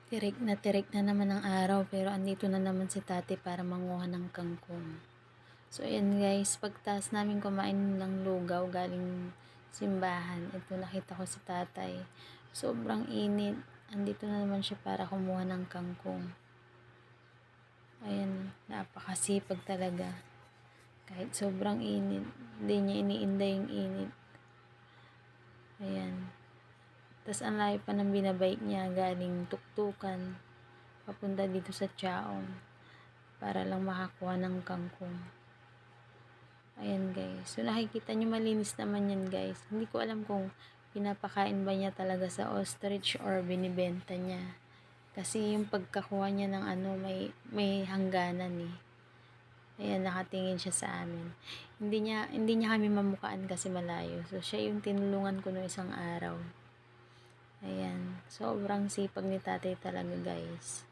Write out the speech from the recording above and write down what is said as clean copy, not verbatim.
Tirik na naman ang araw pero andito na naman si Tatay para manguha ng kangkong. So ayan guys, pagtas namin kumain ng lugaw galing simbahan, ito nakita ko si Tatay. Sobrang init. Andito na naman siya para kumuha ng kangkong. Ayan, napakasipag talaga. Kahit sobrang init, hindi niya iniinda yung init. Ayan. Tapos ang layo pa ng binabike niya galing tuktukan papunta dito sa Chaong para lang makakuha ng kangkong. Ayan guys. So nakikita nyo malinis naman yan guys. Hindi ko alam kung pinapakain ba niya talaga sa ostrich or binibenta niya. Kasi yung pagkakuha niya ng may hangganan eh. Ayan, nakatingin siya sa amin. Hindi niya kami mamukaan kasi malayo. So siya yung tinulungan ko no isang araw. Ayan, sobrang sipag ni Tatay talaga guys.